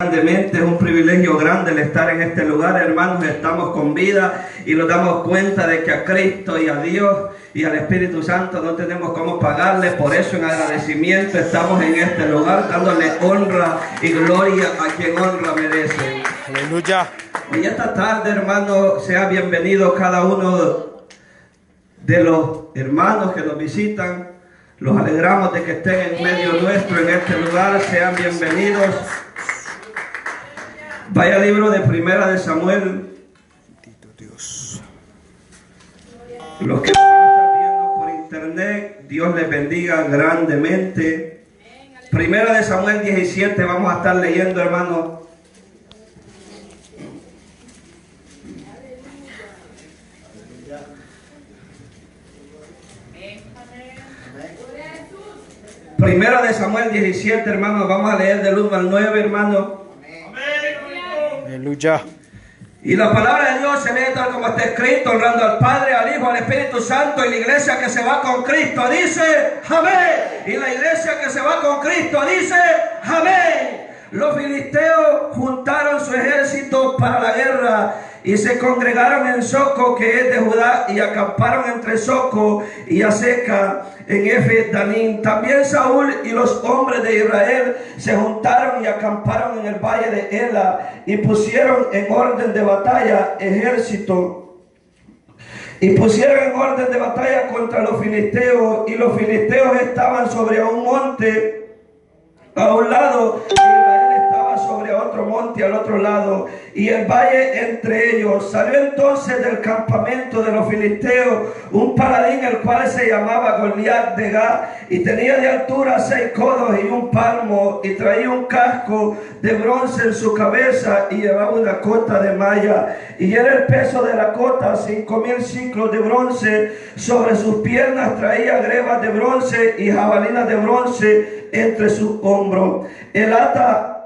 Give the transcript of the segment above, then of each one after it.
Grandemente, es un privilegio grande el estar en este lugar, hermanos. Estamos con vida y nos damos cuenta de que a Cristo y a Dios y al Espíritu Santo no tenemos cómo pagarle. Por eso, en agradecimiento, estamos en este lugar dándole honra y gloria a quien honra merece. Aleluya. Hoy esta tarde, hermanos, sea bienvenido cada uno de los hermanos que nos visitan. Los alegramos de que estén en medio nuestro en este lugar. Sean bienvenidos. Vaya al libro de Primera de Samuel. Dios. Los que van a estar viendo por internet, Dios les bendiga grandemente. Primera de Samuel 17, vamos a estar leyendo, hermanos. Primera de Samuel 17, hermanos, vamos a leer del 1 al 9, hermanos. Aleluya. Y la palabra de Dios se lee tal como está escrito, honrando al Padre, al Hijo, al Espíritu Santo, y la iglesia que se va con Cristo dice amén. Y la iglesia que se va con Cristo dice amén. Los filisteos juntaron su ejército para la guerra y se congregaron en Soco, que es de Judá, y acamparon entre Soco y Aseca en Efe-Danim. También Saúl y los hombres de Israel se juntaron y acamparon en el valle de Ela y pusieron en orden de batalla contra los filisteos, y los filisteos estaban sobre un monte a un lado, Israel estaba sobre otro monte al otro lado, y el valle entre ellos. Salió entonces del campamento de los filisteos un paladín, el cual se llamaba Goliat de Gat, y tenía de altura 6 codos y un palmo, y traía un casco de bronce en su cabeza, y llevaba una cota de malla, y era el peso de la cota 5,000 ciclos de bronce. Sobre sus piernas traía grebas de bronce y jabalinas de bronce entre sus hombros. El asta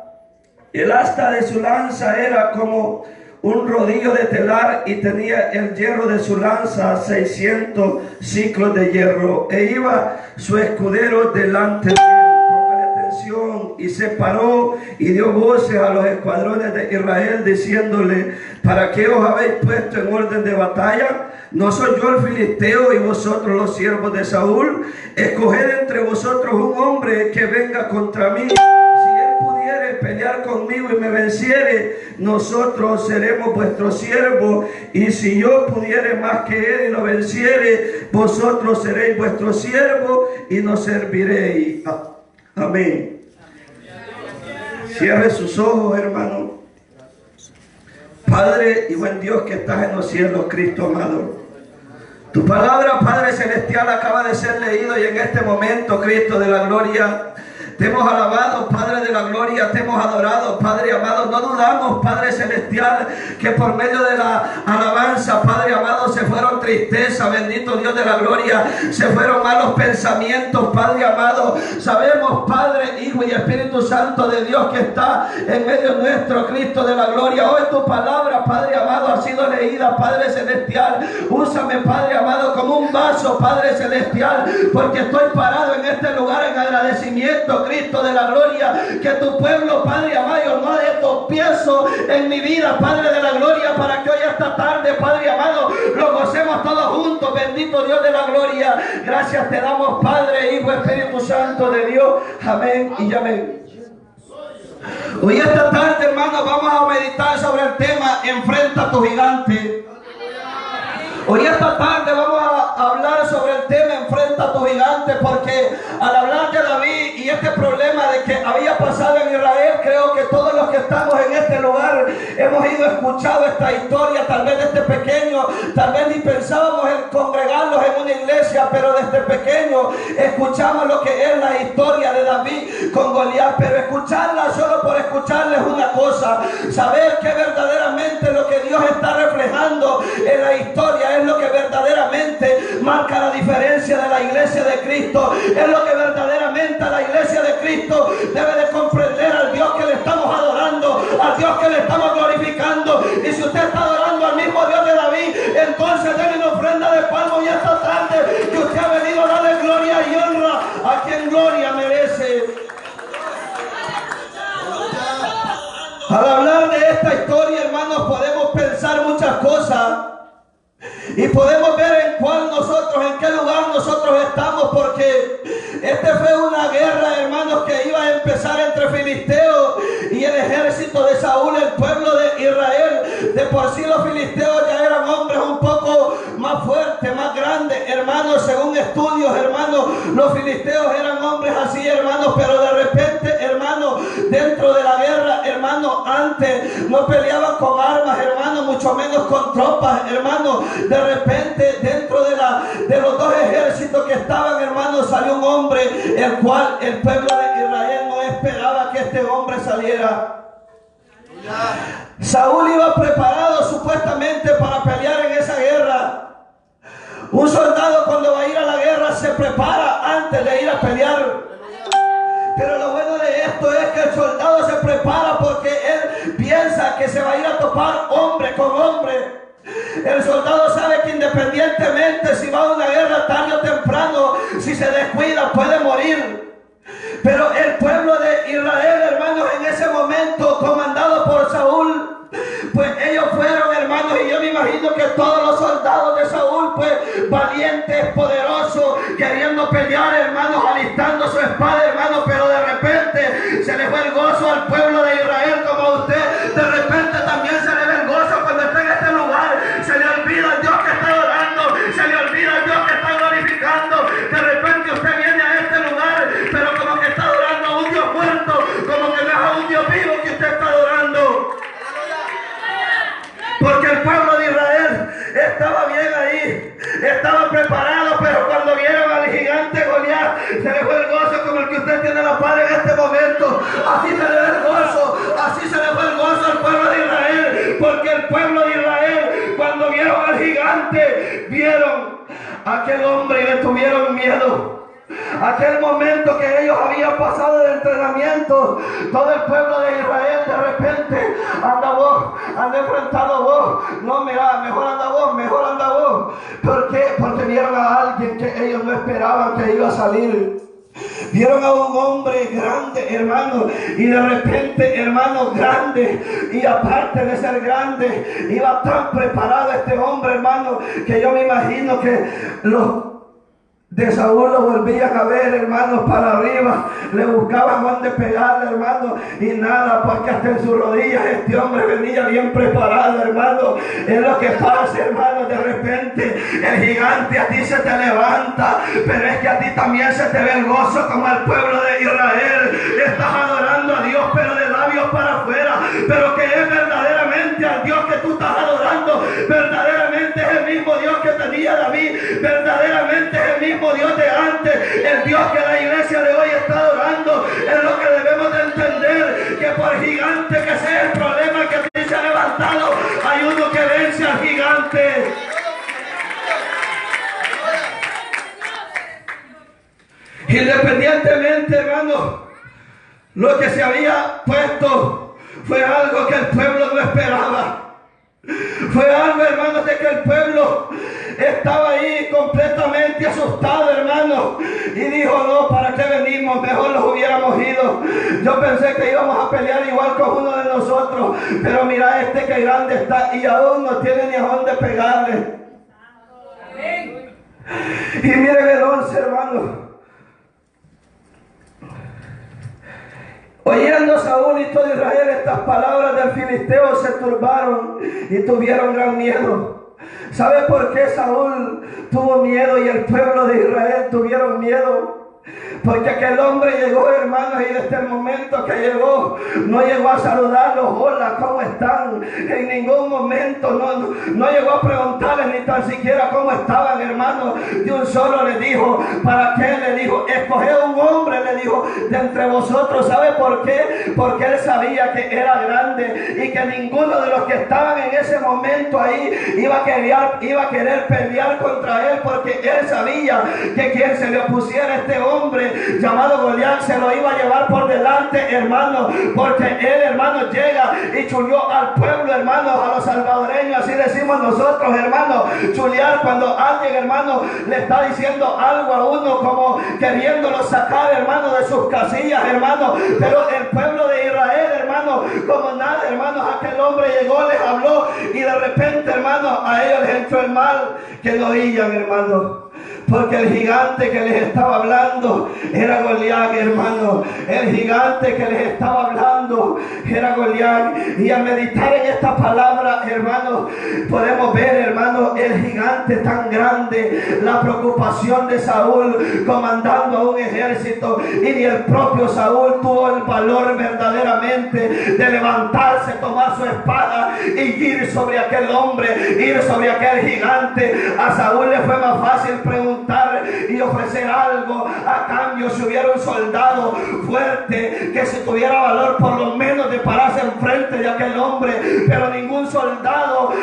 de su lanza era como un rodillo de telar, y tenía el hierro de su lanza 600 ciclos de hierro. E iba su escudero delante de él. Póngale atención. Y se paró y dio voces a los escuadrones de Israel, diciéndole: ¿para qué os habéis puesto en orden de batalla? ¿No soy yo el filisteo y vosotros los siervos de Saúl? Escoged entre vosotros un hombre que venga contra mí. Si él pudiere pelear conmigo y me venciere, nosotros seremos vuestros siervos. Y si yo pudiere más que él y lo venciere, vosotros seréis vuestros siervos y nos serviréis. Amén. Cierre sus ojos, hermano. Padre y buen Dios que estás en los cielos, Cristo amado, tu palabra, Padre celestial, acaba de ser leído, y en este momento, Cristo de la gloria, te hemos alabado, Padre de la gloria, te hemos adorado, Padre amado. No dudamos, Padre celestial, que por medio de la alabanza, Padre amado, se fueron tristeza, bendito Dios de la gloria, se fueron malos pensamientos, Padre amado. Sabemos, Padre, Hijo y Espíritu Santo de Dios, que está en medio nuestro, Cristo de la gloria. Hoy tu palabra, Padre amado, ha sido leída, Padre celestial. Úsame, Padre amado, como un vaso, Padre celestial, porque estoy parado en este lugar en agradecimiento, Cristo de la gloria, que tu pueblo, Padre amado, no de tropiezo en mi vida, Padre de la gloria, para que hoy esta tarde, Padre amado, lo gocemos todos juntos, bendito Dios de la gloria. Gracias te damos, Padre, Hijo, Espíritu Santo de Dios. Amén y amén. Hoy esta tarde, hermanos, vamos a meditar sobre el tema enfrenta a tu gigante. Hoy esta tarde vamos a hablar sobre el tema enfrenta a tu gigante, porque al hablar de David y este problema de que había pasado en Israel, creo que todos los que estamos en este lugar hemos ido escuchando esta historia, tal vez desde pequeño, tal vez ni pensábamos en congregarnos en una iglesia, pero desde pequeño escuchamos lo que es la historia de David con Goliat. Pero escucharla solo por escucharla es una cosa, saber que verdaderamente lo que Dios está reflejando en la historia es lo que verdaderamente marca la diferencia de la iglesia de Cristo, es lo que verdaderamente la iglesia de Cristo debe de comprender al Dios que le estamos adorando, al Dios que le estamos glorificando. Y si usted está adorando al mismo Dios de David, entonces denle una ofrenda de palmo, y esta tarde que usted ha venido a darle gloria y honra a quien gloria merece. Al hablar de esta historia, hermanos, podemos pensar muchas cosas y podemos ver en qué lugar nosotros estamos, porque fue una guerra, hermanos, que iba a empezar entre filisteos y el ejército de Saúl, el pueblo de Israel. De por sí los filisteos ya eran hombres un poco más fuertes, más grandes, hermanos, según estudios, hermanos, los filisteos eran hombres así, hermanos, pero de repente, hermanos, dentro de la guerra, hermanos, antes no peleaban con armas, hermanos, mucho menos con tropas, hermanos. De repente, dentro de los dos ejércitos que estaban, hermanos, salió un hombre, el cual el pueblo de Israel no esperaba que este hombre saliera. Saúl iba preparado supuestamente para pelear en esa guerra. Un soldado, cuando va a ir a la guerra, se prepara antes de ir a pelear. Pero lo bueno de esto es que el soldado se prepara porque él piensa que se va a ir a topar hombre con hombre. El soldado sabe que independientemente si va a una guerra tarde o temprano, si se descuida puede morir. Pero el pueblo de Israel, hermanos, en ese momento, comandado por Saúl, pues ellos fueron, hermanos, y yo me imagino que todos los soldados de Saúl, pues valientes, poderosos, queriendo pelear, hermanos, alistando su espada, hermanos, pero de repente se le fue el gozo al pueblo de Israel, como a usted, de repente también se le ve el gozo cuando está en este lugar. Se le olvida el Dios que está adorando, se le olvida el Dios que está glorificando. De repente usted viene a este lugar, pero como que está adorando a un Dios muerto, como que no es a un Dios vivo que usted está adorando. Porque el pueblo de Israel estaba bien ahí, estaba preparado, pero cuando vieron al gigante Goliat, se le fue el gozo como el que usted tiene la paz en este momento. Así se le ve el gozo, así se le fue el gozo al pueblo de Israel, porque el pueblo de Israel, cuando vieron al gigante, vieron a aquel hombre y le tuvieron miedo. Aquel momento que ellos habían pasado de entrenamiento, todo el pueblo de Israel de repente, anda vos, anda enfrentado vos, no mira, mejor anda vos. ¿Por qué? Porque vieron a alguien que ellos no esperaban que iba a salir. Vieron a un hombre grande, hermano, y de repente, hermano, grande, y aparte de ser grande, iba tan preparado este hombre, hermano, que yo me imagino que los de Saúl lo volvían a ver, hermanos, para arriba, le buscaban dónde pegarle, hermano, y nada, porque hasta en sus rodillas este hombre venía bien preparado, hermano. Es lo que pasa, hermano, de repente el gigante a ti se te levanta, pero es que a ti también se te ve el gozo como al pueblo de Israel. Estás adorando a Dios, pero de labios para afuera, pero que es verdaderamente al Dios que tú estás adorando, verdaderamente es el mismo Dios que tenía David, verdaderamente es el mismo Dios de antes, el Dios que la iglesia de hoy está adorando. Es lo que debemos de entender, que por gigante que sea el problema que a ti se ha levantado, hay uno que vence al gigante. Independientemente, hermano, lo que se había puesto fue algo que el pueblo no esperaba. Fue algo, hermanos, de que el pueblo estaba ahí completamente asustado, hermano, y dijo: no, ¿para qué venimos? Mejor nos hubiéramos ido. Yo pensé que íbamos a pelear igual con uno de nosotros, pero mira este que grande está y aún no tiene ni a dónde pegarle. Y miren el 11, hermano. Oyendo Saúl y todo Israel estas palabras del filisteo, se turbaron y tuvieron gran miedo. ¿Sabe por qué Saúl tuvo miedo y el pueblo de Israel tuvieron miedo? Porque aquel hombre llegó, hermanos, y desde el momento que llegó, no llegó a saludarlos: hola, ¿cómo están? En ningún momento no llegó a preguntarles ni tan siquiera cómo estaban, hermanos. De un solo le dijo: ¿para qué? Le dijo: escoge un hombre, le dijo, de entre vosotros. ¿Sabe por qué? Porque él sabía que era grande y que ninguno de los que estaban en ese momento ahí iba a querer pelear contra él, porque él sabía que quien se le opusiera a este hombre llamado Goliat se lo iba a llevar por delante, hermano, porque él, hermano, llega y chuleó al pueblo, hermano, a los salvadoreños, así decimos nosotros, hermano, chulear cuando alguien, hermano, le está diciendo algo a uno, como queriéndolo sacar, hermano, de sus casillas, hermano. Pero el pueblo de Israel, hermano, hermanos, como nada, hermanos, aquel hombre llegó, les habló y de repente, hermanos, a ellos les entró el mal que no oían, hermanos. Porque el gigante que les estaba hablando era Goliat, hermano. El gigante que les estaba hablando era Goliat. Y al meditar en esta palabra, hermano, podemos ver, hermano, el gigante tan grande, la preocupación de Saúl comandando a un ejército. Y ni el propio Saúl tuvo el valor verdaderamente de levantarse, tomar su espada y ir sobre aquel hombre, ir sobre aquel gigante. A Saúl le fue más fácil preguntar y ofrecer algo a cambio. Si hubiera un soldado fuerte que si tuviera valor por lo menos de pararse enfrente de aquel hombre, pero ningún soldado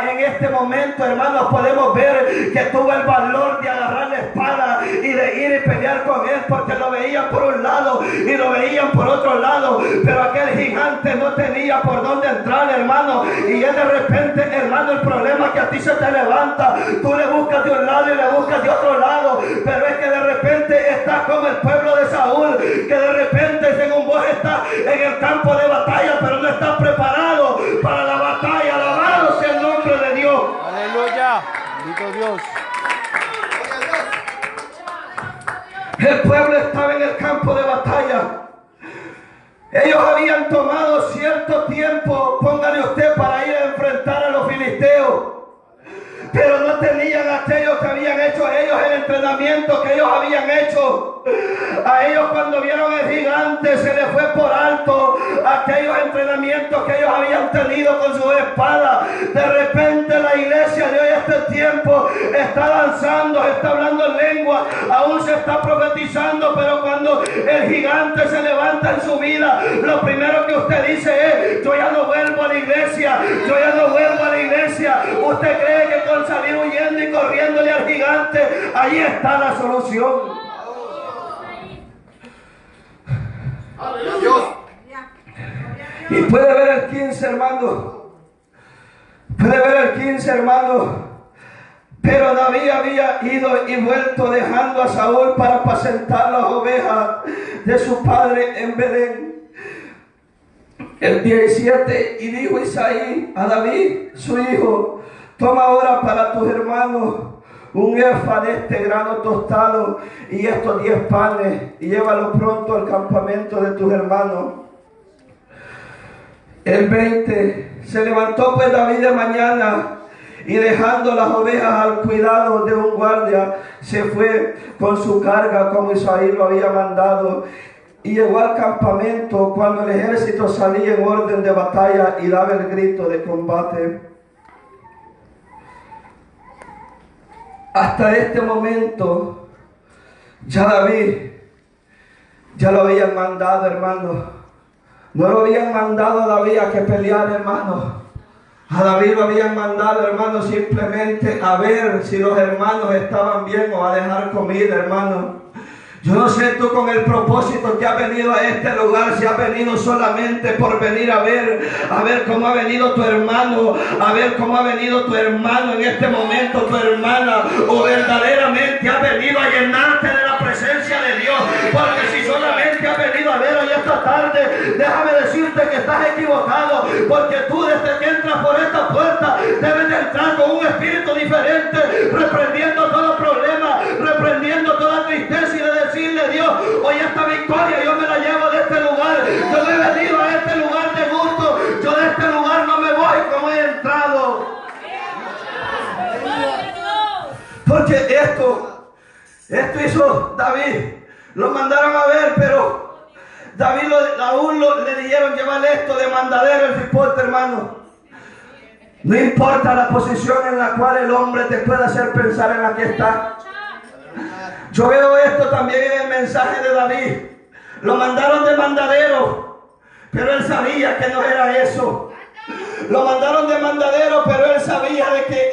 en este momento, hermanos, podemos ver que tuvo el valor de agarrar la espada y de ir y pelear con él, porque lo veían por un lado y lo veían por otro lado, pero aquel gigante no tenía por dónde entrar, hermano. Y es de repente, hermano, el problema que a ti se te levanta, tú le buscas de un lado y le buscas de otro lado, pero es que de repente estás como el pueblo de Saúl, que de repente según vos estás en el campo de batalla, pero no estás preparado para la batalla. Alabado sea el nombre de Dios. Aleluya. Bendito Dios. El pueblo estaba en el campo de batalla. Ellos habían tomado cierto tiempo, póngale usted, para ir a enfrentar a los filisteos, pero no tenían aquello que habían hecho ellos, el entrenamiento que ellos habían hecho. A ellos, cuando vieron el gigante, se les fue por alto aquellos entrenamientos que ellos habían tenido con su espada. De repente la iglesia de hoy, este tiempo, está danzando, está hablando en lengua, aún se está profetizando, pero cuando el gigante se levanta en su vida, lo primero que usted dice es: yo ya no vuelvo a la iglesia, yo ya no vuelvo a la iglesia. ¿Usted cree que con salir huyendo y corriéndole al gigante, ahí está la solución? Y puede ver el 15, hermano. Puede ver el 15, hermano. Pero David había ido y vuelto, dejando a Saúl para apacentar las ovejas de su padre en Belén. El 17, y dijo Isaí a David, su hijo: toma ahora para tus hermanos un efa de este grano tostado y estos 10 panes, y llévalo pronto al campamento de tus hermanos. El 20, se levantó pues David de mañana, y dejando las ovejas al cuidado de un guardia, se fue con su carga como Isaí lo había mandado, y llegó al campamento cuando el ejército salía en orden de batalla y daba el grito de combate. Hasta este momento, ya David, ya lo habían mandado, hermano. No lo habían mandado a David a que peleara, hermano. A David lo habían mandado, hermano, simplemente a ver si los hermanos estaban bien o a dejar comida, hermano. Yo no sé tú con el propósito que has venido a este lugar, si has venido solamente por venir a ver cómo ha venido tu hermano, a ver cómo ha venido tu hermano en este momento, tu hermana, o verdaderamente has venido a llenarte de la presencia de Dios. Porque si solamente has venido a ver hoy esta tarde, déjame decirte que estás equivocado, porque tú desde que entras por esta puerta debes de entrar con un espíritu diferente, reprendiendo todo problema, reprendiendo toda tristeza, y de decirle: Dios, hoy esta victoria yo me la llevo de este lugar. Yo no he venido a este lugar de gusto, yo de este lugar no me voy como he entrado. Porque esto hizo David. Lo mandaron a ver, pero David aún le dijeron: llevarle esto de mandadero, el reporte, hermano. No importa la posición en la cual el hombre te pueda hacer pensar en la que está. Yo veo esto también en el mensaje de David. Lo mandaron de mandadero, pero él sabía que no era eso. Lo mandaron de mandadero, pero él sabía de que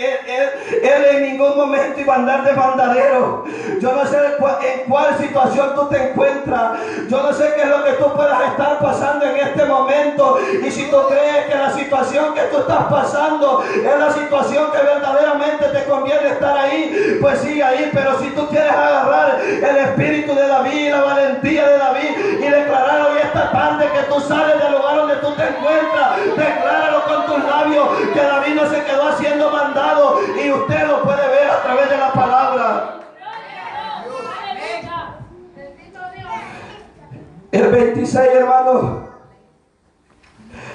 él en ningún momento iba a andar de mandadero. Yo no sé en cuál situación tú te encuentras. Yo no sé qué es lo que tú puedas estar pasando en este momento. Y si tú crees que la situación que tú estás pasando es la situación que verdaderamente te conviene estar ahí, pues sigue ahí. Pero si tú quieres agarrar el espíritu de David, la valentía de David, y declarar hoy esta tarde que tú sales del lugar donde tú te encuentras, decláralo con tus labios, que David no se quedó haciendo mandado, y usted lo puede ver a través de la palabra. El 26, hermano.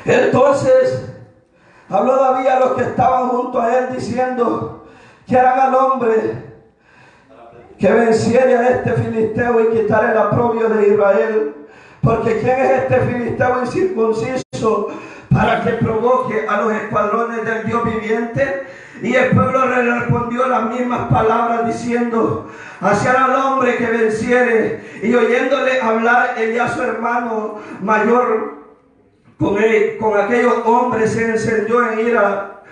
Entonces habló David a los que estaban junto a él, diciendo que harán al hombre que venciere a este filisteo y quitare el oprobio de Israel. Porque ¿quién es este filisteo incircunciso para que provoque a los escuadrones del Dios viviente? Y el pueblo le respondió las mismas palabras, diciendo: así hará al hombre que venciere. Y oyéndole hablar Elías, su hermano mayor, con aquellos hombres, se encendió en ira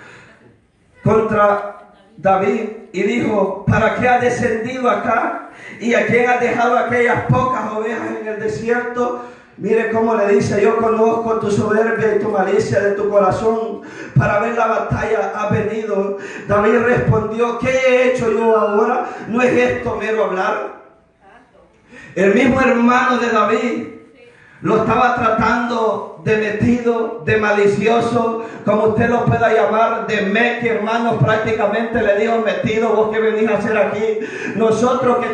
contra David y dijo: ¿para qué ha descendido acá? ¿Y a quién ha dejado aquellas pocas ovejas en el desierto? Mire cómo le dice: yo conozco tu soberbia y tu malicia de tu corazón. Para ver la batalla ha venido. David respondió: ¿qué he hecho yo ahora? ¿No es esto mero hablar? El mismo hermano de David lo estaba tratando de metido, de malicioso, como usted lo pueda llamar, de meque, hermanos. Prácticamente le dijo: metido, vos que venís a hacer aquí. Nosotros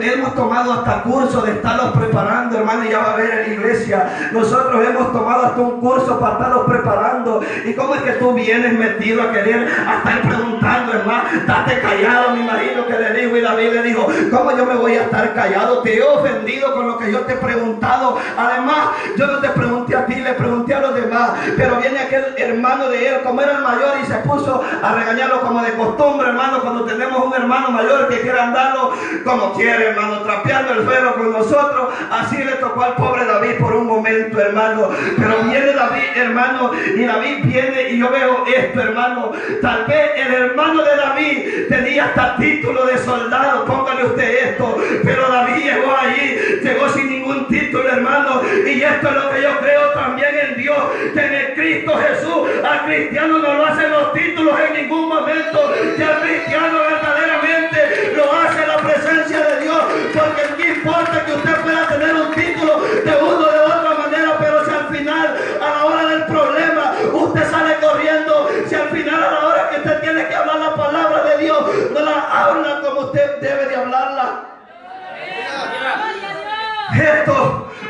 hemos tomado hasta curso de estarlos preparando, hermano, y ya va a ver en la iglesia. Nosotros hemos tomado hasta un curso para estarlos preparando. ¿Y cómo es que tú vienes metido a querer a estar preguntando, hermano? Date callado, me imagino que le dijo. Y David le dijo: ¿cómo yo me voy a estar callado? Te he ofendido con lo que yo te he preguntado. Además, yo no te pregunté a ti, le pregunté a los demás. Pero viene aquel hermano de él, como era el mayor, y se puso a regañarlo como de costumbre, hermano, cuando tenemos un hermano mayor que quiere andarlo como quiere, hermano, trapeando el suelo con nosotros. Así le tocó al pobre David por un momento, hermano. Pero viene David, hermano, y David viene, y yo veo esto, hermano. Tal vez el hermano de David tenía hasta título de soldado, póngale usted esto, pero David llegó allí, llegó sin ningún título, hermano. Y esto es lo que yo creo también en Dios, que en el Cristo Jesús al cristiano no lo hacen los títulos en ningún momento, que al cristiano verdaderamente lo hace la presencia de Dios. Porque no importa que usted pueda tener un título de una o de otra manera, pero si al final, a la hora del problema, usted sale corriendo, si al final, a la hora que usted tiene que hablar la palabra de Dios, no la habla como usted debe de hablarla.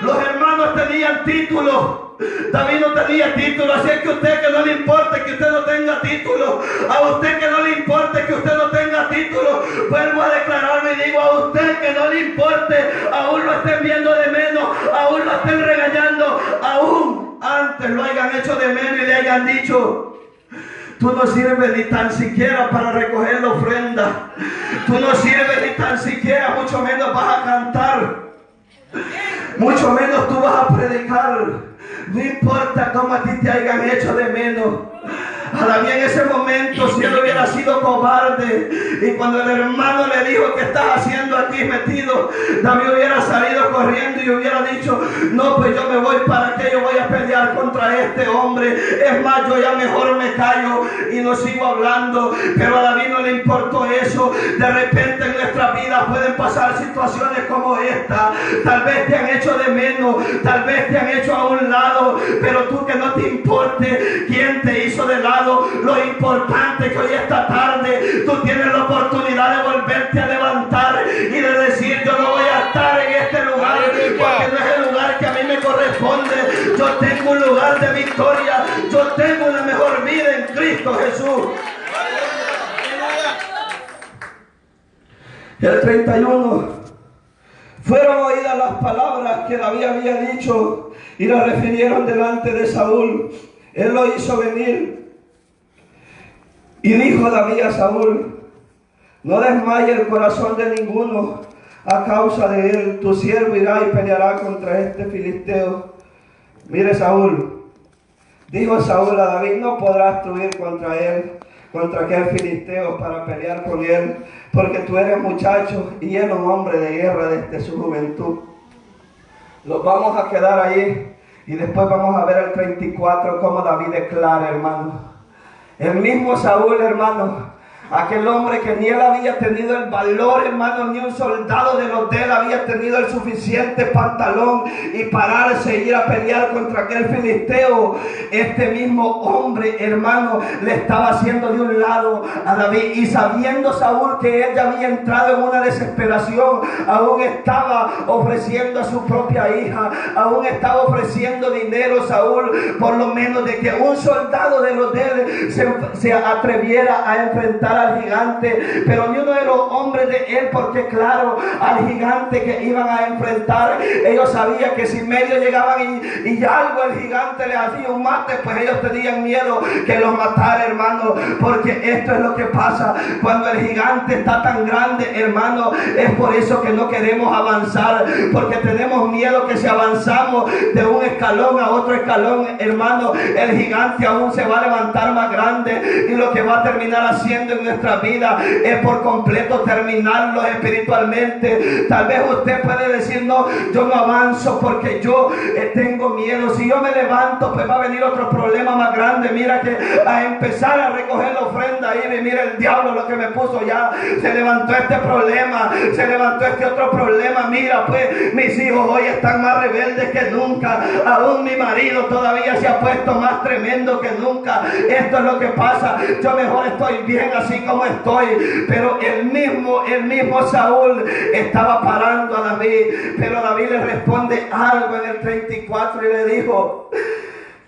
Los hermanos tenían títulos. David no tenía título. Así es que a usted que no le importe que usted no tenga título, a usted que no le importe que usted no tenga título, vuelvo a declararme y digo: a usted que no le importe, aún lo estén viendo de menos, aún lo estén regañando, aún antes lo hayan hecho de menos y le hayan dicho: tú no sirves ni tan siquiera para recoger la ofrenda, tú no sirves ni tan siquiera, mucho menos vas a cantar, mucho menos tú vas a predicar. No importa cómo a ti te hayan hecho de menos. A David en ese momento, si él hubiera sido cobarde, y cuando el hermano le dijo: ¿qué estás haciendo aquí metido?, David hubiera salido corriendo y hubiera dicho: no, pues yo me voy, para que yo voy a pelear contra este hombre. Es más, yo ya mejor me callo y no sigo hablando. Pero a David no le importó eso. De repente en nuestra vida pueden pasar situaciones como esta. Tal vez te han hecho de menos, tal vez te han hecho a un lado, pero tú, que no te importe quién te hizo de lado. Lo importante es que hoy, esta tarde, tú tienes la oportunidad de volverte a levantar y de decir: yo no voy a estar en este lugar, porque no es el lugar que a mí me corresponde. Yo tengo un lugar de victoria, yo tengo una mejor vida en Cristo Jesús. El 31: fueron oídas las palabras que David había dicho y las refirieron delante de Saúl. Él lo hizo venir. Y dijo David a Saúl: no desmaye el corazón de ninguno a causa de él. Tu siervo irá y peleará contra este filisteo. Mire, Saúl, dijo Saúl a David: no podrás tú ir contra él, contra aquel filisteo, para pelear con él, porque tú eres muchacho y él un hombre de guerra desde su juventud. Los vamos a quedar ahí y después vamos a ver el 34, cómo David declara, hermano. El mismo Saúl, hermano, Aquel hombre que ni él había tenido el valor, hermano, ni un soldado de los de él había tenido el suficiente pantalón y pararse e ir a pelear contra aquel filisteo. Este mismo hombre, hermano, le estaba haciendo de un lado a David, y sabiendo Saúl que él ya había entrado en una desesperación, aún estaba ofreciendo a su propia hija, aún estaba ofreciendo dinero Saúl, por lo menos de que un soldado de los de él se atreviera a enfrentar al gigante, pero ni uno de los hombres de él, porque claro, al gigante que iban a enfrentar, ellos sabían que si medio llegaban y algo el gigante le hacía un mate, pues ellos tenían miedo que los matara, hermano, porque esto es lo que pasa cuando el gigante está tan grande, hermano. Es por eso que no queremos avanzar, porque tenemos miedo que si avanzamos de un escalón a otro escalón, hermano, el gigante aún se va a levantar más grande, y lo que va a terminar haciendo en nuestra vida es por completo terminarlo espiritualmente. Tal vez usted puede decir: no, yo no avanzo porque yo tengo miedo. Si yo me levanto, pues va a venir otro problema más grande. Mira que a empezar a recoger la ofrenda ahí, mira el diablo lo que me puso ya. Se levantó este problema, se levantó este otro problema. Mira, pues mis hijos hoy están más rebeldes que nunca. Aún mi marido todavía se ha puesto más tremendo que nunca. Esto es lo que pasa. Yo mejor estoy bien así como estoy. Pero el mismo Saúl estaba parando a David. Pero David le responde algo en el 34 y le dijo: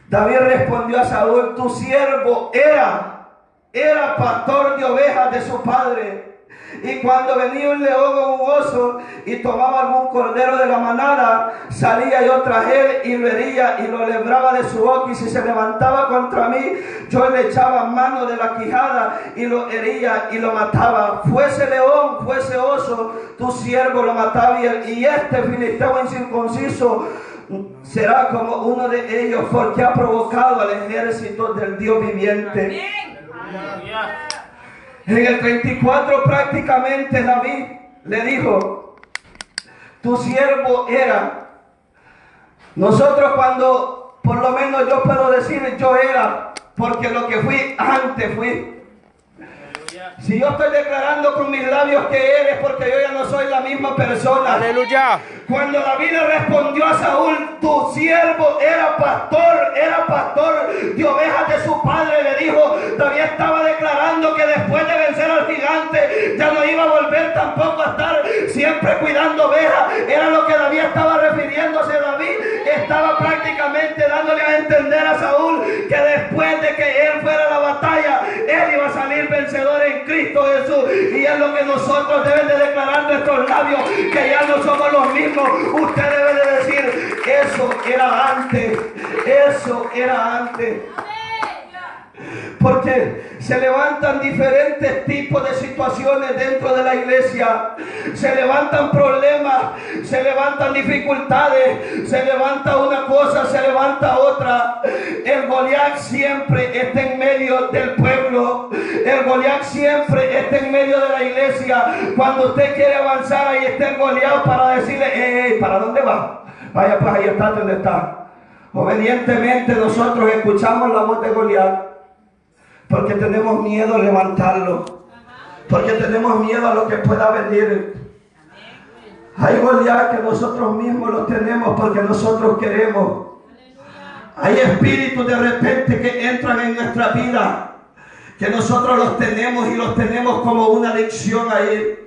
David respondió a Saúl: tu siervo era pastor de ovejas de su padre. Y cuando venía un león o un oso y tomaba algún cordero de la manada, salía yo tras él y lo hería y lo libraba de su boca. Y si se levantaba contra mí, yo le echaba mano de la quijada y lo hería y lo mataba. Fuese león, fuese oso, tu siervo lo mataba. Y este filisteo incircunciso será como uno de ellos, porque ha provocado al ejército del Dios viviente. En el 34 prácticamente David le dijo: tu siervo era. Nosotros, cuando, por lo menos yo puedo decir yo era, porque lo que fui antes fui. Si yo estoy declarando con mis labios que eres, porque yo ya no soy la misma persona. Aleluya. Cuando David le respondió a Saúl: tu siervo era pastor de ovejas de su padre, le dijo, David estaba declarando que después de vencer al gigante ya no iba a volver tampoco a estar siempre cuidando ovejas. Era lo que David estaba refiriéndose. David estaba prácticamente dándole a entender a Saúl que después de que él fuera a la batalla, él iba a salir vencedor en Cristo Jesús. Y es lo que nosotros debemos de declarar en nuestros labios, que ya no somos los mismos. Usted debe de decir: eso era antes, eso era antes. Porque se levantan diferentes tipos de situaciones dentro de la iglesia. Se levantan problemas, se levantan dificultades, se levanta una cosa, se levanta otra. El Goliat siempre está en medio del pueblo. El Goliat siempre está en medio de la iglesia. Cuando usted quiere avanzar, ahí está el Goliat para decirle: hey, ¿para dónde va? Vaya, pues ahí está donde está. Obedientemente nosotros escuchamos la voz de Goliat, porque tenemos miedo a levantarlo, porque tenemos miedo a lo que pueda venir. Hay Goliat que nosotros mismos los tenemos porque nosotros queremos. Hay espíritus de repente que entran en nuestra vida, que nosotros los tenemos y los tenemos como una adicción ahí.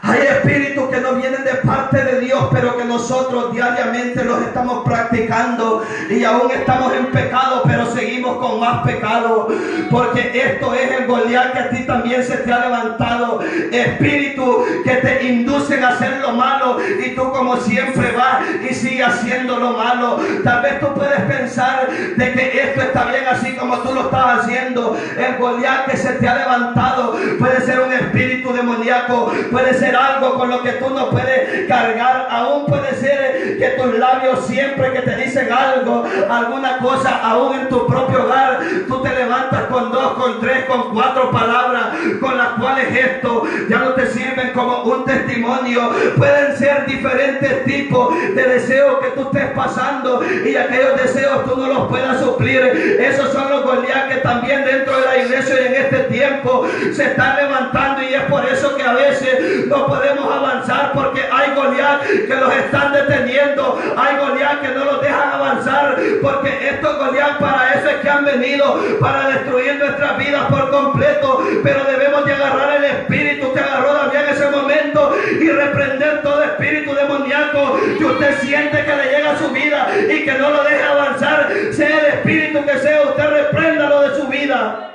Hay espíritus que no vienen de parte de Dios, pero que nosotros diariamente los estamos practicando y aún estamos en pecado, pero seguimos con más pecado, porque esto es el Goliat que a ti también se te ha levantado. Espíritus que te inducen a hacer lo malo y tú como siempre vas y sigues haciendo lo malo. Tal vez tú puedes pensar de que esto está bien así como tú lo estás haciendo. El Goliat que se te ha levantado puede ser un espíritu demoníaco, puede ser algo con lo que tú no puedes cargar. Aún puede ser que tus labios siempre que te dicen algo, alguna cosa, aún en tu propio hogar, tú te levantas con 2, con 3, con 4 palabras con las cuales esto ya no te sirven como un testimonio. Pueden ser diferentes tipos de deseos que tú estés pasando y aquellos deseos tú no los puedas suplir. Esos son los Goliat que también dentro de la iglesia y en este tiempo tiempo se están levantando, y es por eso que a veces no podemos avanzar, porque hay Goliat que los están deteniendo, hay Goliat que no los dejan avanzar, porque estos Goliat para eso es que han venido, para destruir nuestras vidas por completo. Pero debemos de agarrar el espíritu que agarró David en ese momento y reprender todo espíritu demoníaco que usted siente que le llega a su vida y que no lo deje avanzar. Sea el espíritu que sea, usted repréndalo de su vida.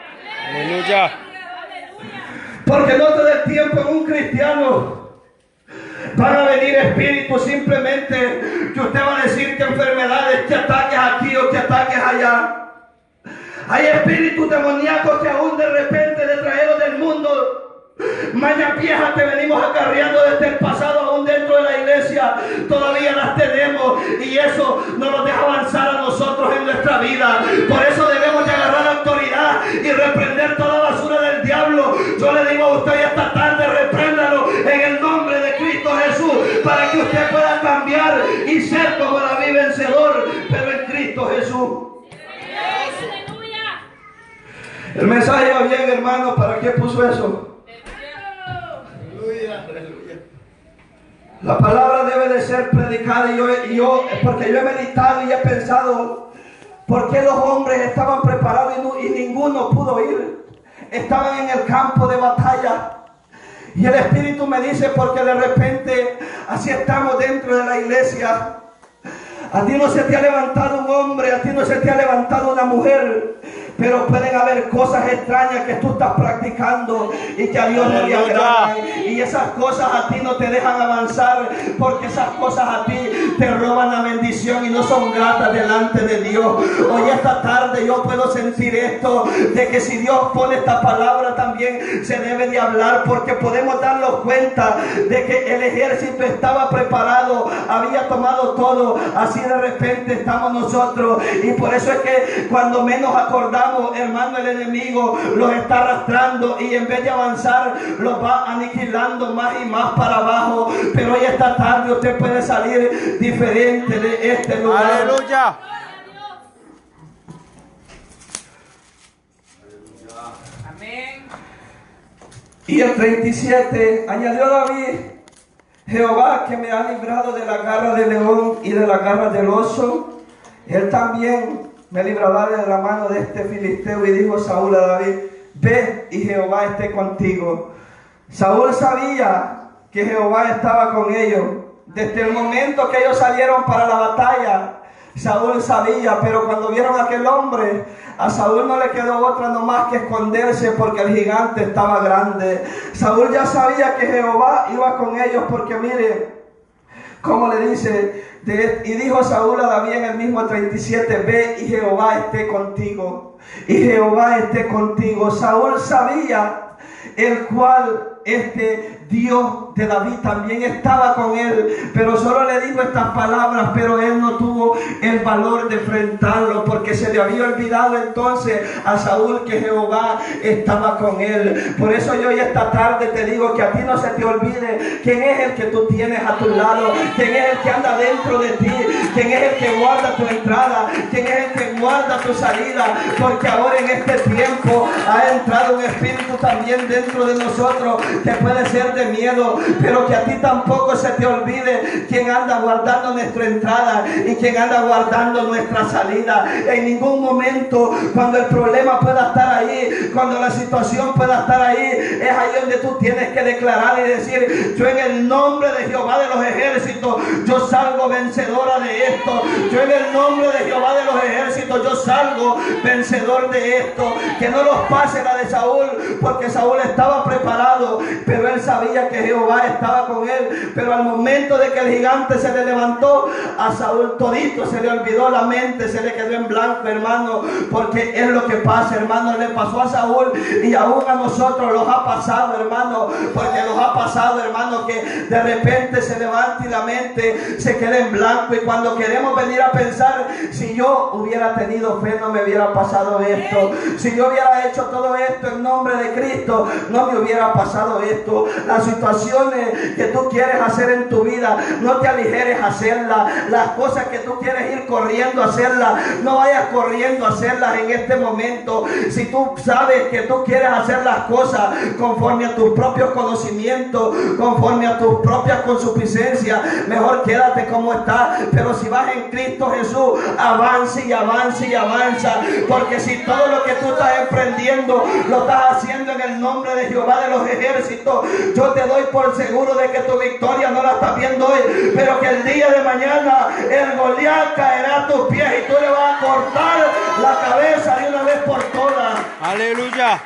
Aleluya. Porque no todo el tiempo en un cristiano van a venir espíritus simplemente que usted va a decir que enfermedades, que ataques aquí o que ataques allá. Hay espíritus demoníacos que aún de repente de traerlos del mundo, mañas viejas que venimos acarreando desde el pasado, aún dentro de la iglesia, todavía las tenemos, y eso no nos deja avanzar a nosotros en nuestra vida. Por eso debemos de agarrar autoridad y reprender toda basura del diablo. Yo le digo a usted esta tarde, repréndalo en el nombre de Cristo Jesús, para que usted pueda cambiar y ser como David vencedor, pero en Cristo Jesús. El mensaje va bien, hermano. ¿Para qué puso eso? La palabra debe de ser predicada, y yo porque yo he meditado y he pensado por qué los hombres estaban preparados y ninguno pudo ir. Estaban en el campo de batalla. Y el Espíritu me dice, porque de repente así estamos dentro de la iglesia. A ti no se te ha levantado un hombre, a ti no se te ha levantado una mujer, pero pueden haber cosas extrañas que tú estás practicando y que a Dios no le agradan, y esas cosas a ti no te dejan avanzar, porque esas cosas a ti te roban la bendición y no son gratas delante de Dios. Hoy esta tarde yo puedo sentir esto, de que si Dios pone esta palabra también se debe de hablar, porque podemos darnos cuenta de que el ejército estaba preparado, había tomado todo. Así de repente estamos nosotros, y por eso es que cuando menos acordamos, hermano, el enemigo los está arrastrando, y en vez de avanzar los va aniquilando más y más para abajo. Pero hoy esta tarde usted puede salir diferente de este lugar. Aleluya. Amén. Y el 37 añadió David: Jehová, que me ha librado de la garra del león y de la garra del oso, él también me librará de la mano de este filisteo. Y dijo Saúl a David: ve, y Jehová esté contigo. Saúl sabía que Jehová estaba con ellos. Desde el momento que ellos salieron para la batalla, Saúl sabía, pero cuando vieron a aquel hombre, a Saúl no le quedó otra nomás que esconderse, porque el gigante estaba grande. Saúl ya sabía que Jehová iba con ellos, porque mire cómo le dice, y dijo Saúl a David en el mismo 37, ve, y Jehová esté contigo, y Jehová esté contigo. Saúl sabía el cual Dios de David también estaba con él, pero solo le dijo estas palabras, pero él no tuvo el valor de enfrentarlo, porque se le había olvidado entonces a Saúl que Jehová estaba con él. Por eso yo hoy esta tarde te digo que a ti no se te olvide quién es el que tú tienes a tu lado, quién es el que anda dentro de ti, quién es el que guarda tu entrada, quién es el que guarda tu salida, porque ahora en este tiempo ha entrado un espíritu también dentro de nosotros que puede ser de miedo, pero que a ti tampoco se te olvide quién anda guardando nuestra entrada y quién anda guardando nuestra salida. En ningún momento, cuando el problema pueda estar ahí, cuando la situación pueda estar ahí, es ahí donde tú tienes que declarar y decir: yo en el nombre de Jehová de los ejércitos, yo salgo vencedora de esto. Yo en el nombre de Jehová de los ejércitos, yo salgo vencedor de esto. Que no los pase la de Saúl, porque Saúl estaba preparado, pero él sabía que Jehová estaba con él. Pero al momento de que el gigante se le levantó, a Saúl todito se le olvidó la mente, se le quedó en blanco, hermano, porque es lo que pasa, hermano. Le pasó a Saúl y aún a nosotros nos ha pasado, hermano, porque nos ha pasado, hermano, que de repente se levanta y la mente se queda en blanco, y cuando queremos venir a pensar, si yo hubiera tenido fe no me hubiera pasado esto, si yo hubiera hecho todo esto en nombre de Cristo, no me hubiera pasado esto. Las situaciones que tú quieres hacer en tu vida, no te aligeres a hacerlas. Las cosas que tú quieres ir corriendo a hacerlas, no vayas corriendo a hacerlas en este momento. Si tú sabes que tú quieres hacer las cosas conforme a tus propios conocimientos, conforme a tus propias consuficiencias, mejor quédate como estás. Pero si vas en Cristo Jesús, avanza y avanza y avanza, porque si todo lo que tú estás emprendiendo lo estás haciendo en el nombre de Jehová de los ejércitos, yo te doy por seguro de que tu victoria no la estás viendo hoy, pero que el día de mañana el Goliat caerá a tus pies y tú le vas a cortar la cabeza de una vez por todas. Aleluya.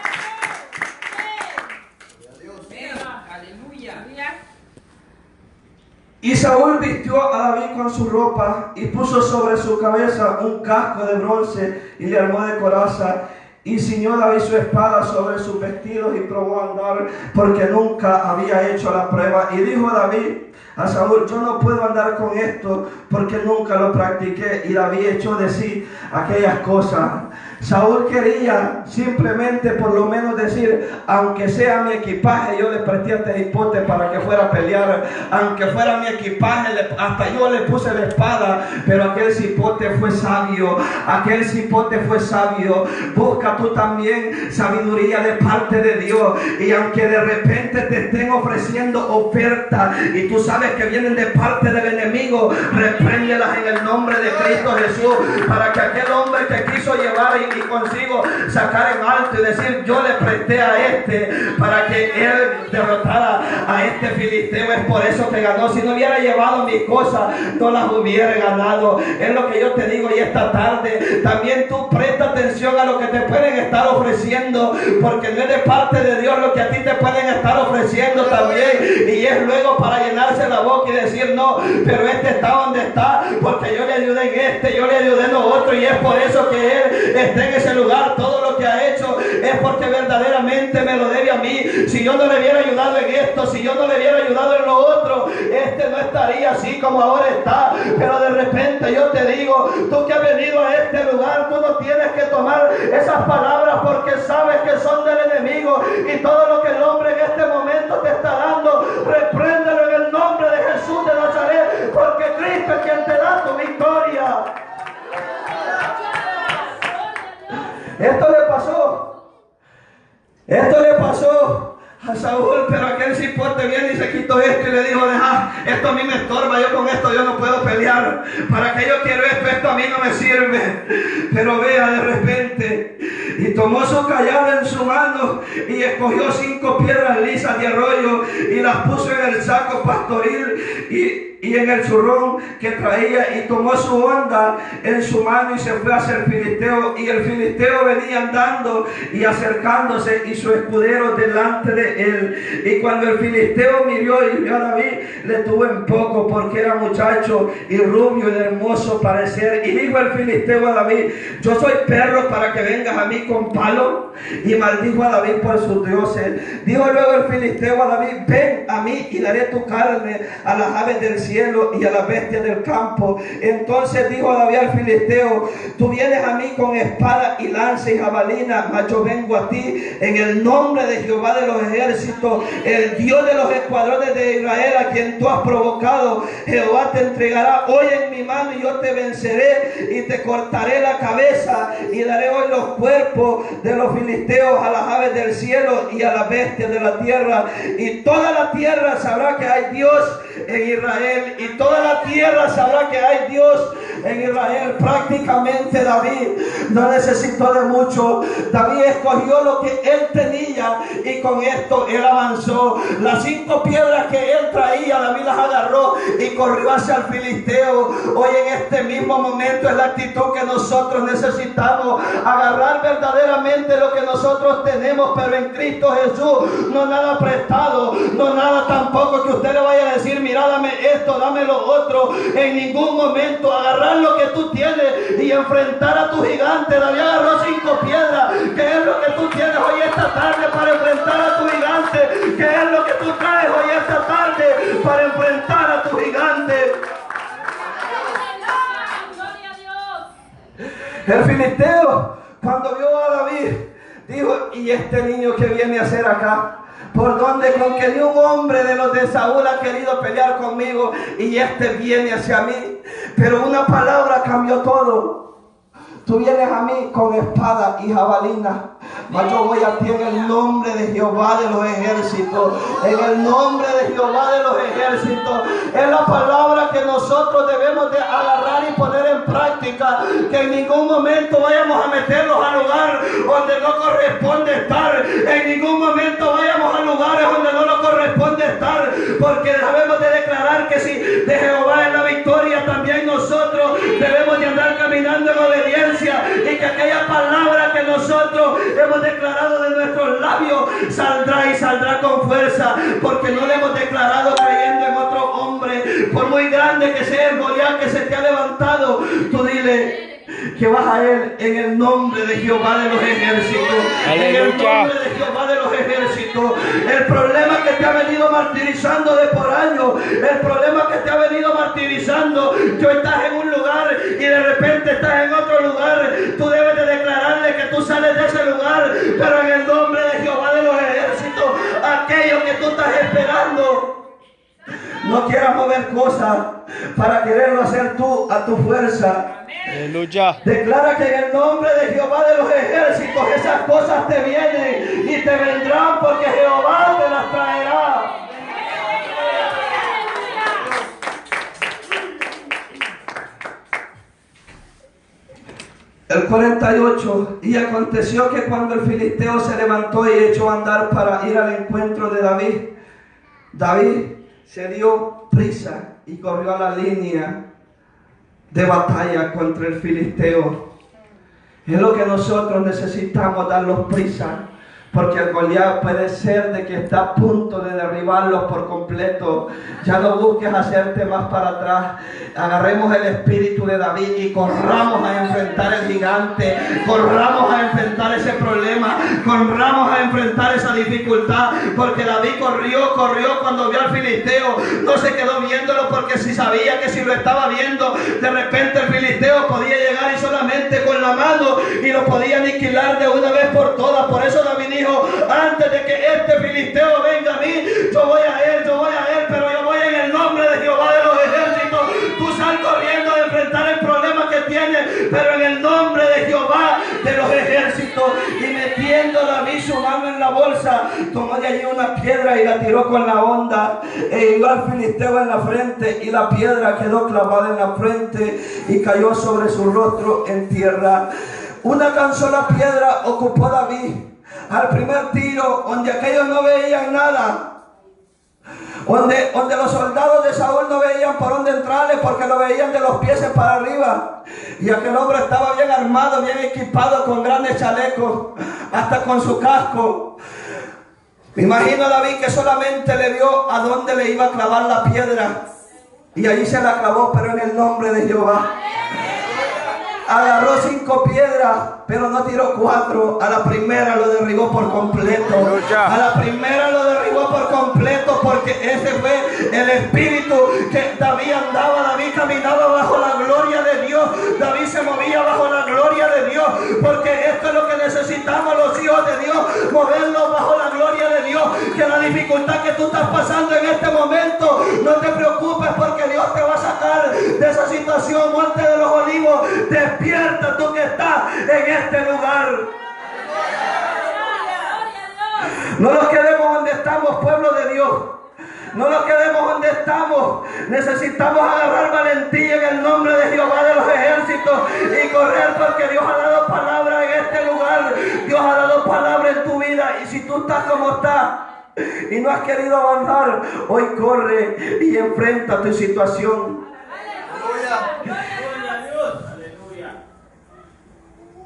Y Saúl vistió a David con su ropa y puso sobre su cabeza un casco de bronce y le armó de coraza. Y ciñó David su espada sobre sus vestidos y probó a andar, porque nunca había hecho la prueba. Y dijo David a Saúl: yo no puedo andar con esto porque nunca lo practiqué. Y David echó de sí aquellas cosas. Saúl quería simplemente por lo menos decir: aunque sea mi equipaje, yo le presté a este hipote para que fuera a pelear. Aunque fuera mi equipaje, hasta yo le puse la espada. Pero aquel cipote fue sabio. Aquel cipote fue sabio. Busca tú también sabiduría de parte de Dios. Y aunque de repente te estén ofreciendo ofertas y tú sabes que vienen de parte del enemigo, repréndelas en el nombre de Cristo Jesús, para que aquel hombre que quiso llevar y consigo sacar en alto y decir: yo le presté a este para que él derrotara a este filisteo, es por eso que ganó. Si no hubiera llevado mis cosas, no las hubiera ganado. Es lo que yo te digo. Y esta tarde también tú presta atención a lo que te pueden estar ofreciendo, porque no es de parte de Dios lo que a ti te pueden estar ofreciendo también, y es luego para llenarse la boca y decir: no, pero este está donde está porque yo le ayudé en este, yo le ayudé en lo otro, y es por eso que él está en ese lugar. Todo lo que ha hecho es porque verdaderamente me lo debe a mí. Si yo no le hubiera ayudado en esto, si yo no le hubiera ayudado en lo otro, este no estaría así como ahora está. Pero de repente yo te digo, tú que has venido a este lugar, tú no tienes que tomar esas palabras porque sabes que son del enemigo, y todo lo que el hombre en este momento te está dando, repréndelo en el nombre de Jesús de Nazaret, porque Cristo es quien te da tu victoria. Esto le pasó a Saúl, pero aquel cipote viene y se quitó esto y le dijo: deja, esto a mí me estorba, yo con esto yo no puedo pelear, para que yo quiero esto a mí no me sirve. Pero vea, de repente, y tomó su callado en su mano y escogió 5 piedras lisas de arroyo y las puso en el saco pastoril y en el zurrón que traía, y tomó su honda en su mano y se fue hacia el filisteo. Y el filisteo venía andando y acercándose, y su escudero delante de él. Y cuando el filisteo miró y vio a David, le tuvo en poco, porque era muchacho y rubio y de hermoso parecer. Y dijo el filisteo a David: yo soy perro para que vengas a mí con palo. Y maldijo a David por sus dioses. Dijo luego el filisteo a David: ven a mí y daré tu carne a las aves del cielo y a las bestias del campo. Entonces dijo David al filisteo: tú vienes a mí con espada y lanza y jabalina, mas yo vengo a ti en el nombre de Jehová de los ejércitos, el Dios de los escuadrones de Israel, a quien tú has provocado. Jehová te entregará hoy en mi mano, y yo te venceré y te cortaré la cabeza, y daré hoy los cuerpos de los filisteos a las aves del cielo y a las bestias de la tierra. Y toda la tierra sabrá que hay Dios en Israel, y toda la tierra sabrá que hay Dios en Israel. Prácticamente David no necesitó de mucho. David escogió lo que él tenía, y con esto él avanzó. Las 5 piedras que él traía, David las agarró y corrió hacia el filisteo. Hoy en este mismo momento es la actitud que nosotros necesitamos: agarrar verdaderamente lo que nosotros tenemos, pero en Cristo Jesús. No nada prestado, no nada tampoco que usted le vaya a decir: mira, dame esto, dame lo otro. En ningún momento. Agarrar lo que tú tienes y enfrentar a tu gigante. David agarró 5 piedras, que es lo que tú tienes hoy esta tarde para enfrentar a tu gigante, que es lo que tú traes hoy esta tarde para enfrentar a tu gigante. El filisteo, cuando vio a David, Dijo, ¿y este niño qué viene a hacer acá? ¿Por dónde? Con que ni un hombre de los de Saúl ha querido pelear conmigo y este viene hacia mí. Pero una palabra cambió todo. Tú vienes a mí con espada y jabalina, mas yo voy a ti en el nombre de Jehová de los ejércitos. En el nombre de Jehová de los ejércitos. Es la palabra que nosotros debemos de agarrar y poner en práctica. Que en ningún momento vayamos a meternos al lugar donde no corresponde estar. En ningún momento vayamos a lugares donde no nos corresponde estar. Porque debemos de declarar que si de Jehová es la victoria, también nosotros debemos de andar caminando en obediencia. Y que aquella palabra que nosotros hemos declarado de nuestros labios saldrá y saldrá con fuerza, porque no le hemos declarado creyendo en otro hombre. Por muy grande que sea el Goliat que se te ha levantado, tú dile que vas a él en el nombre de Jehová de los ejércitos. Aleluya. En el nombre de Jehová de los ejércitos. El problema que te ha venido martirizando de por años, el problema que te ha venido martirizando, tú estás en un lugar y de repente estás en otro lugar. Tú debes de declararle que tú sales de ese lugar, pero en el nombre de Jehová de los ejércitos, aquello que tú estás esperando, no quieras mover cosas para quererlo hacer tú a tu fuerza. Aleluya. Declara que en el nombre de Jehová de los ejércitos esas cosas te vienen y te vendrán, porque Jehová te las traerá. El 48, y aconteció que cuando el filisteo se levantó y echó a andar para ir al encuentro de David, David se dio prisa y corrió a la línea de batalla contra el filisteo. Es lo que nosotros necesitamos, darlos prisa, porque el Goliat puede ser de que está a punto de derribarlos por completo. Ya no busques hacerte más para atrás. Agarremos el espíritu de David y corramos a enfrentar el gigante, corramos a enfrentar ese problema, corramos a enfrentar esa dificultad, porque David corrió cuando vio al filisteo. No se quedó viéndolo, porque si sabía que si lo estaba viendo, de repente el filisteo podía llegar y solamente con la mano y lo podía aniquilar de una vez por todas. Por eso David dijo, antes de que este filisteo venga a mí, yo voy a él, pero yo voy en el nombre de Jehová de los ejércitos. Tú sal corriendo a enfrentar el problema que tienes, pero en el nombre de Jehová de los ejércitos. Y metiendo David su mano en la bolsa, tomó de allí una piedra y la tiró con la honda, e hirió al filisteo en la frente, y la piedra quedó clavada en la frente y cayó sobre su rostro en tierra. Una tan sola piedra ocupó David al primer tiro, donde aquellos no veían nada, donde los soldados de Saúl no veían por dónde entrarle, porque lo veían de los pies para arriba. Y aquel hombre estaba bien armado, bien equipado, con grandes chalecos, hasta con su casco. Me imagino a David que solamente le vio a dónde le iba a clavar la piedra, y allí se la clavó, pero en el nombre de Jehová. Agarró 5 piedras, pero no tiró 4. A la primera lo derribó por completo. A la primera lo derribó por completo, porque ese fue el espíritu que David andaba. David caminaba bajo la gloria de Dios. David se movía bajo la gloria de Dios, porque esto es lo que necesitamos los hijos de Dios, movernos bajo la gloria de Dios. Que la dificultad que tú estás pasando en este momento, no te preocupes, porque Dios te va a sacar de esa situación. Monte de los Olivos, despierta tú que estás en este lugar. No nos quedemos donde estamos, pueblo de Dios. No nos quedemos donde estamos. Necesitamos agarrar valentía en el nombre de Jehová de los ejércitos y correr, porque Dios ha dado palabra en este lugar. Dios ha dado palabra en tu vida. Y si tú estás como estás y no has querido avanzar, hoy corre y enfrenta tu situación.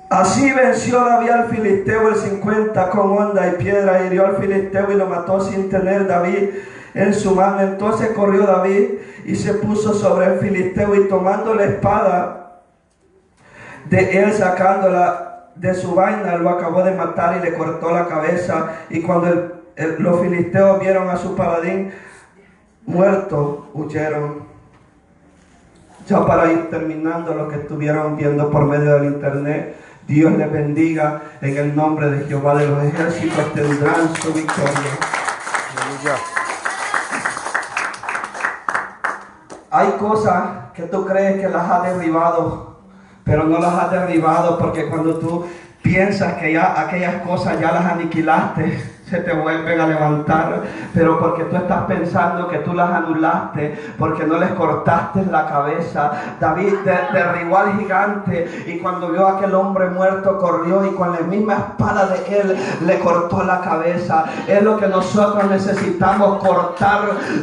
Así venció David al filisteo el 50 con honda y piedra, hirió al filisteo y lo mató sin tener David en su mano. Entonces corrió David y se puso sobre el filisteo, y tomando la espada de él, sacándola de su vaina, lo acabó de matar y le cortó la cabeza. Y cuando los filisteos vieron a su paladín muerto, huyeron. Ya para ir terminando, lo que estuvieron viendo por medio del internet, Dios les bendiga. En el nombre de Jehová de los ejércitos tendrán su victoria. Aleluya. Hay cosas que tú crees que las has derribado, pero no las has derribado porque cuando tú piensas que ya aquellas cosas ya las aniquilaste, se te vuelven a levantar, pero porque tú estás pensando que tú las anulaste, porque no les cortaste la cabeza. David derribó al gigante y cuando vio a aquel hombre muerto corrió y con la misma espada de él le cortó la cabeza. Es lo que nosotros necesitamos: cortar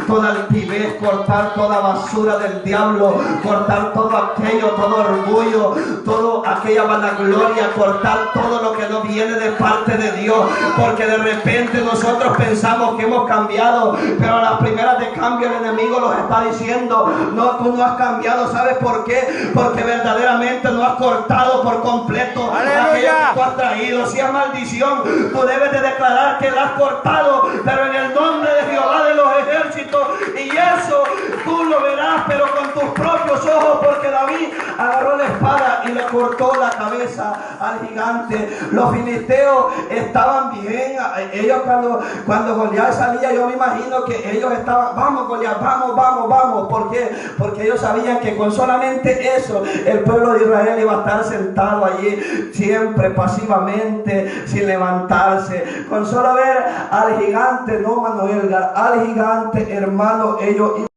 toda altivez, cortar toda basura del diablo, cortar todo aquello, todo orgullo, toda aquella vanagloria, cortar todo lo que no viene de parte de Dios, porque de repente nosotros pensamos que hemos cambiado, pero a las primeras de cambio el enemigo nos está diciendo: no, tú no has cambiado. ¿Sabes por qué? Porque verdaderamente no has cortado por completo aquello que tú has traído. Si es maldición, tú debes de declarar que la has cortado, pero en el nombre de Jehová de los ejércitos, y eso tú lo verás, pero con tus propios ojos, porque David agarró la espada y le cortó la cabeza al gigante. Los filisteos estaban bien. Ellos cuando Goliat salía, yo me imagino que ellos estaban: vamos Goliat, vamos. ¿Por qué? Porque ellos sabían que con solamente eso el pueblo de Israel iba a estar sentado allí siempre pasivamente, sin levantarse. Con solo ver al gigante, no Manuel, al gigante, hermano, ellos